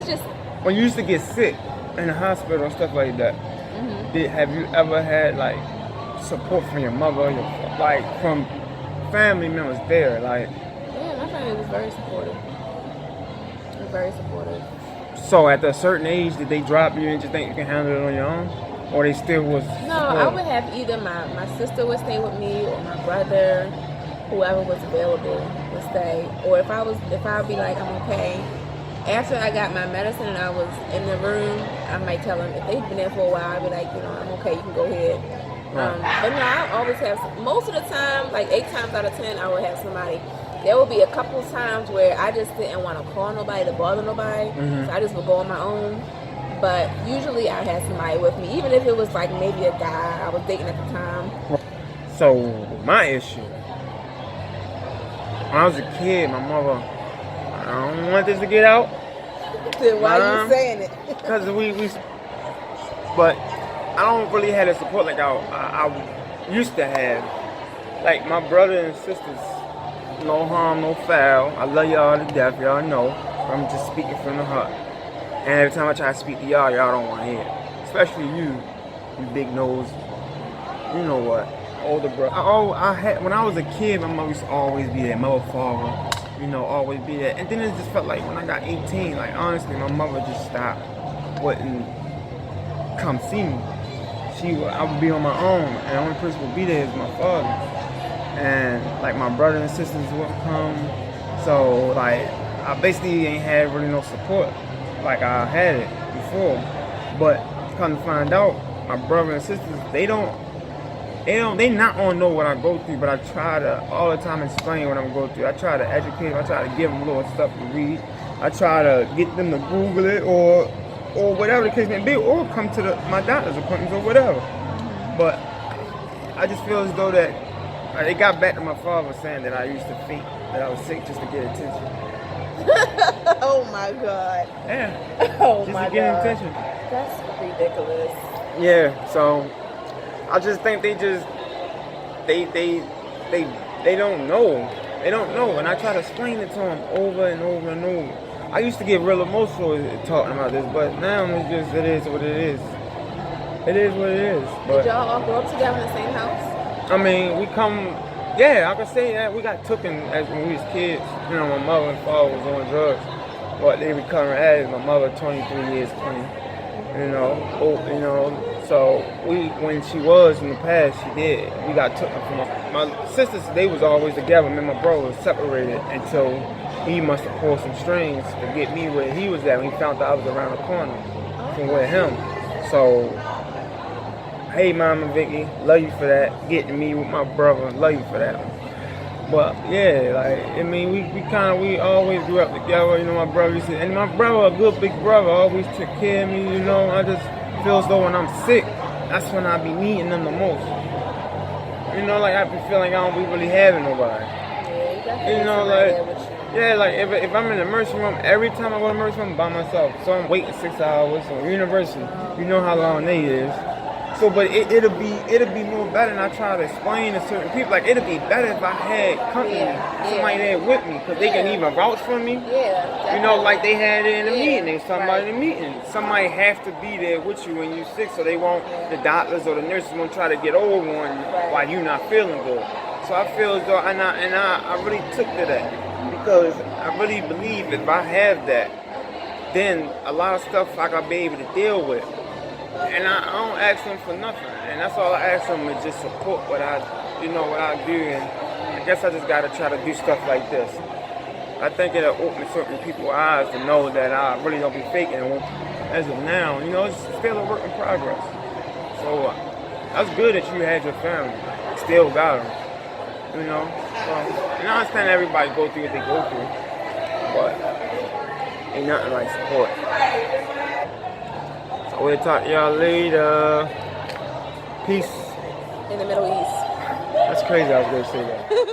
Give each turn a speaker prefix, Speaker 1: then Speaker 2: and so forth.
Speaker 1: Just
Speaker 2: when you used to get sick in the hospital and stuff like that, have you ever had like support from your mother, like from family members there? Like,
Speaker 1: yeah, my family was very supportive. They're very supportive.
Speaker 2: so at a certain age, did they drop you and just think you can handle it on your own, or they still was?
Speaker 1: No, I would have either my sister would stay with me or my brother, whoever was available would stay. Or if I'd be like, I'm okay. After I got my medicine and I was in the room, I might tell them, if they've been there for a while, I'd be like, I'm okay, you can go ahead. But no, I always have, most of the time, like 8 times out of 10, I would have somebody. There would be a couple of times where I just didn't want to call nobody to bother nobody, so I just would go on my own. But usually I had somebody with me, even if it was like maybe a guy I was dating at the time.
Speaker 2: So my issue, when I was a kid, my mother, I don't want this to get out.
Speaker 1: Then why are you saying it?
Speaker 2: Because but I don't really have the support like I used to have. Like my brother and sisters, no harm, no foul. I love y'all to death, y'all know. I'm just speaking from the heart. And every time I try to speak to y'all don't want to hear it. Especially you big nose. You know what? Older brother. When I was a kid, my mother used to always be there. Mother, father. Always be there. And then it just felt like when I got 18, like honestly, my mother just stopped, wouldn't come see me. I would be on my own, and the only person would be there is my father. And like my brother and sisters wouldn't come, so like I basically ain't had really no support like I had it before. But come to find out, my brother and sisters, they not gonna know what I go through, but I try to all the time explain what I'm going through. I try to educate them, I try to give them little stuff to read. I try to get them to Google it or whatever the case may be, or come to my doctor's appointments or whatever. But I just feel as though that it got back to my father saying that I used to think that I was sick just to get attention.
Speaker 1: Oh my God.
Speaker 2: Yeah.
Speaker 1: Oh
Speaker 2: just
Speaker 1: my
Speaker 2: to get
Speaker 1: God.
Speaker 2: attention.
Speaker 1: That's ridiculous.
Speaker 2: Yeah, so I just think they don't know. They don't know, and I try to explain it to them over and over and over. I used to get real emotional talking about this, but now it is what it is. It is what it is. But
Speaker 1: did y'all all grow up together in the same house?
Speaker 2: I mean, I can say that we got taken as when we was kids. My mother and father was on drugs, but they recovering as my mother 23 years clean. So when she was in the past, she did. We got taken from my sisters. They was always together. Me and my brother was separated until he must have pulled some strings to get me where he was at when he found out I was around the corner from with him. So, hey, Mama Vicky, love you for that. Getting me with my brother, love you for that. But yeah, like I mean, we always grew up together. My brother used to, and my brother, a good big brother, always took care of me. I just feel as though when I'm sick, that's when I be needing them the most. Like I be feeling like I don't be really having nobody.
Speaker 1: Yeah,
Speaker 2: like if I'm in the emergency room, every time I go to the emergency room, I'm by myself. So I'm waiting 6 hours. So university, you know how long they is. So, but it'll be more better, and I try to explain to certain people, like it'll be better if I had company, somebody there with me, because they can even vouch for me.
Speaker 1: Yeah.
Speaker 2: Like they had it in the meeting, somebody in the meeting. Somebody have to be there with you when you're sick, so they won't, the doctors or the nurses won't try to get over on you while you're not feeling good. So I feel as though, and I really took to that, because I really believe if I have that, then a lot of stuff I gotta be able to deal with. And I don't ask them for nothing, and that's all I ask them is just support what I do, and I guess I just gotta try to do stuff like this. I think it'll open certain people's eyes to know that I really don't be faking. As of now, it's still a work in progress. So that's good that you had your family, still got them, So, and I understand everybody go through what they go through, but ain't nothing like support. We'll talk to y'all later. Peace.
Speaker 1: In the Middle East.
Speaker 2: That's crazy I was going to say that.